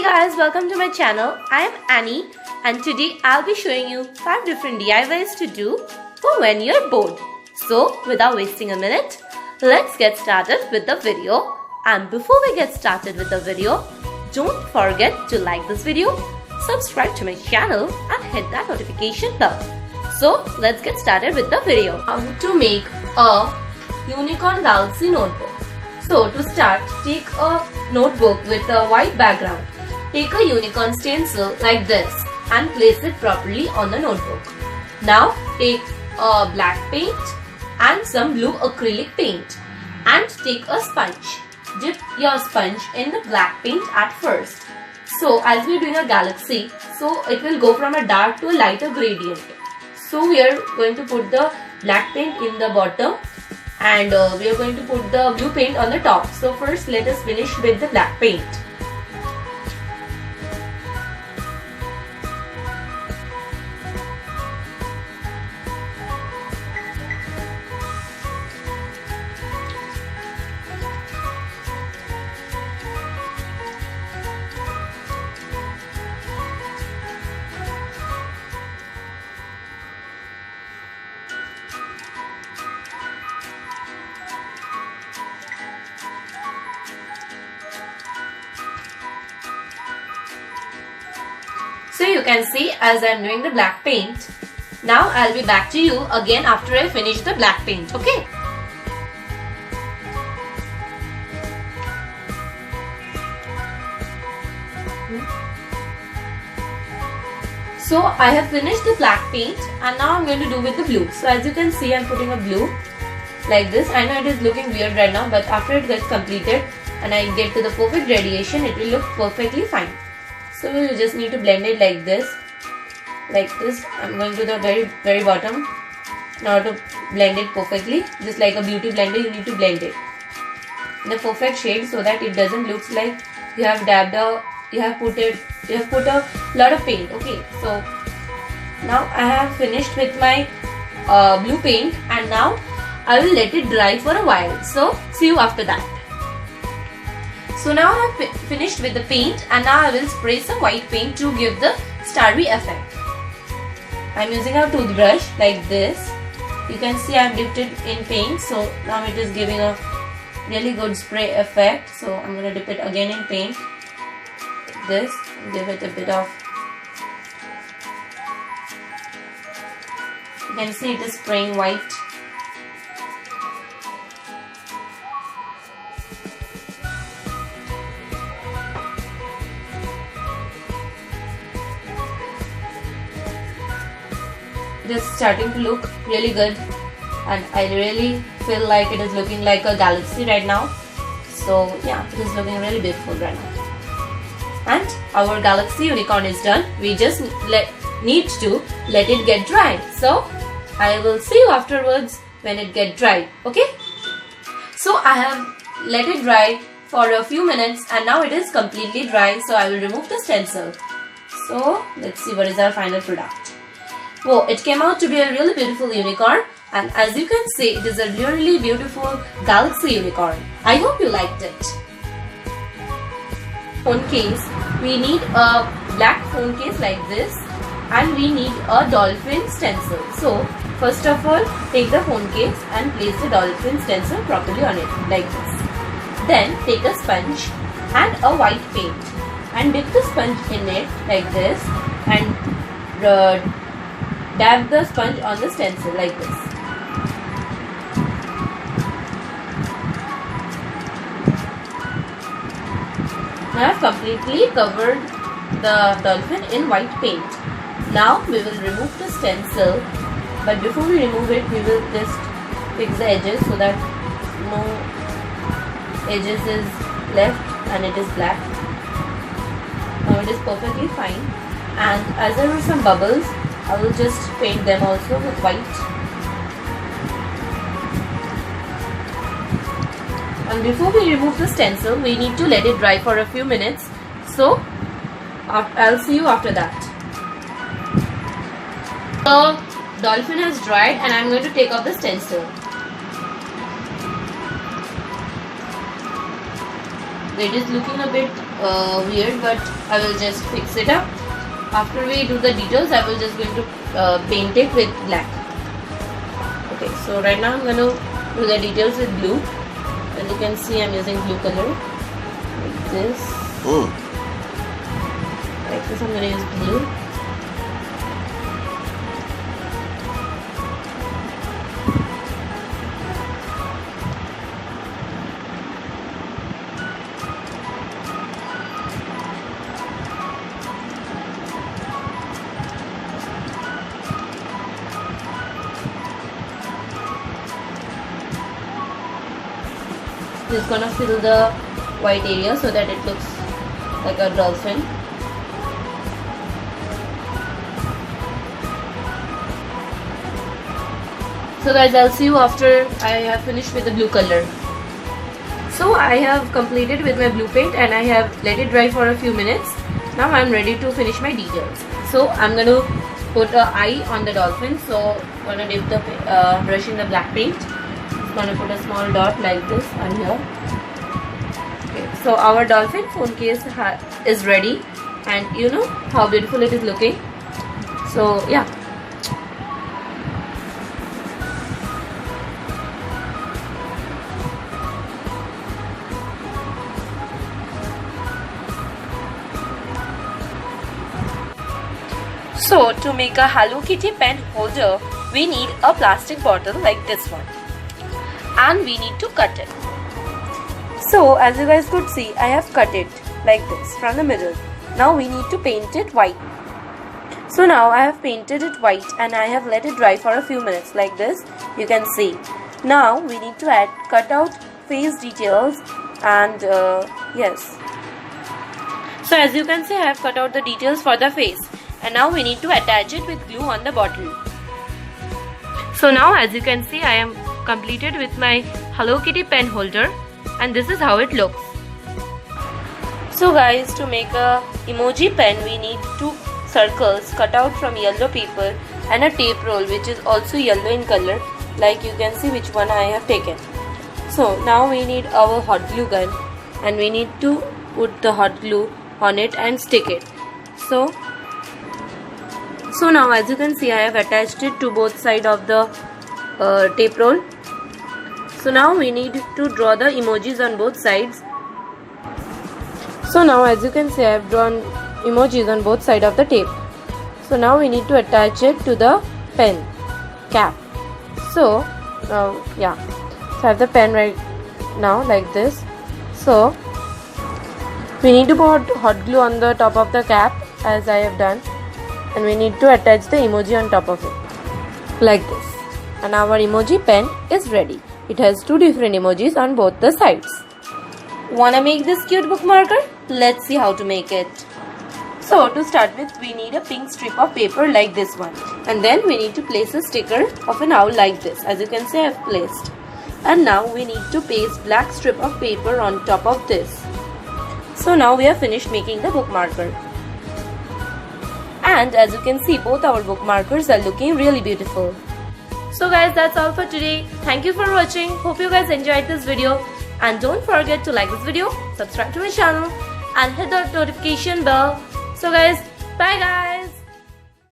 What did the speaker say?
guys, welcome to my channel. I am Annie and today I'll be showing you 5 different DIYs to do for when you're bored. So without wasting a minute, let's get started with the video. And before we get started with the video, don't forget to like this video, subscribe to my channel and hit that notification bell. So let's get started with the video. How to make a unicorn galaxy notebook. So to start, take a notebook with a white background. Take a unicorn stencil like this and place it properly on the notebook. Now take a black paint and some blue acrylic paint and take a sponge. Dip your sponge in the black paint at first. So as we are doing a galaxy, so it will go from a dark to a lighter gradient. So we are going to put the black paint in the bottom and we are going to put the blue paint on the top. So first let us finish with the black paint. So you can see as I am doing the black paint. Now I'll be back to you again after I finish the black paint, okay? So I have finished the black paint and now I'm going to do with the blue. So as you can see, I'm putting a blue like this. I know it is looking weird right now, but after it gets completed and I get to the perfect radiation, it will look perfectly fine. So you just need to blend it like this. I'm going to the very bottom now to blend it perfectly. Just like a beauty blender, you need to blend it in the perfect shade so that it doesn't look like you have put a lot of paint. Okay, so now I have finished with my blue paint and now I will let it dry for a while. So see you after that. So now I have finished with the paint and now I will spray some white paint to give the starry effect. I am using a toothbrush like this. You can see I have dipped it in paint, so now it is giving a really good spray effect. So I am going to dip it again in paint like this and give it a bit of, you can see it is spraying white. It is starting to look really good and I really feel like it is looking like a galaxy right now. So yeah, it is looking really beautiful right now. And our galaxy unicorn is done. We just need to let it get dry. So I will see you afterwards when it gets dry. Okay? So I have let it dry for a few minutes and now it is completely dry. So I will remove the stencil. So let's see what is our final product. Oh, it came out to be a really beautiful unicorn and as you can see, it is a really beautiful galaxy unicorn. I hope you liked it. Phone case. We need a black phone case like this and we need a dolphin stencil. So first of all, take the phone case and place the dolphin stencil properly on it like this. Then take a sponge and a white paint and dip the sponge in it like this and dab the sponge on the stencil like this. Now I have completely covered the dolphin in white paint. Now we will remove the stencil, but before we remove it, we will just fix the edges so that no edges is left and it is black. Now it is perfectly fine. And as there were some bubbles, I will just paint them also with white. And before we remove the stencil, we need to let it dry for a few minutes. So I'll see you after that. The dolphin has dried and I'm going to take off the stencil. It is looking a bit weird, but I will just fix it up. After we do the details, I will just going to paint it with black. Okay, so right now I'm going to do the details with blue. As you can see, I'm using blue color like this. Like this, I'm going to use blue. Just gonna fill the white area so that it looks like a dolphin. So guys, I'll see you after I have finished with the blue color. So I have completed with my blue paint and I have let it dry for a few minutes. Now I'm ready to finish my details. So I'm going to put an eye on the dolphin. So I'm going to dip the brush in the black paint. I'm going to put a small dot like this on here. Okay, so our dolphin phone case is ready, and you know how beautiful it is looking. So yeah. So to make a Hello Kitty pen holder, we need a plastic bottle like this one, and we need to cut it. So as you guys could see, I have cut it like this from the middle. Now we need to paint it white. So now I have painted it white and I have let it dry for a few minutes like this. You can see. Now we need to cut out face details and yes. So as you can see, I have cut out the details for the face. And now we need to attach it with glue on the bottle. So now as you can see, I am completed with my Hello Kitty pen holder, and this is how it looks. So guys, to make a emoji pen, we need 2 circles cut out from yellow paper and a tape roll which is also yellow in color, like you can see which one I have taken. So now we need our hot glue gun and we need to put the hot glue on it and stick it. So now as you can see, I have attached it to both sides of the tape roll. So now we need to draw the emojis on both sides. So now as you can see, I have drawn emojis on both sides of the tape. So now we need to attach it to the pen cap. So now yeah, so I have the pen right now like this. So we need to put hot glue on the top of the cap as I have done, and we need to attach the emoji on top of it like this, and our emoji pen is ready. It has 2 different emojis on both the sides. Wanna make this cute bookmarker? Let's see how to make it. So to start with, we need a pink strip of paper like this one, and then we need to place a sticker of an owl like this. As you can see, I have placed, and now we need to paste black strip of paper on top of this. So now we have finished making the bookmarker. And as you can see, both our bookmarkers are looking really beautiful. So guys, that's all for today. Thank you for watching. Hope you guys enjoyed this video. And don't forget to like this video, subscribe to my channel and hit the notification bell. So guys, bye guys.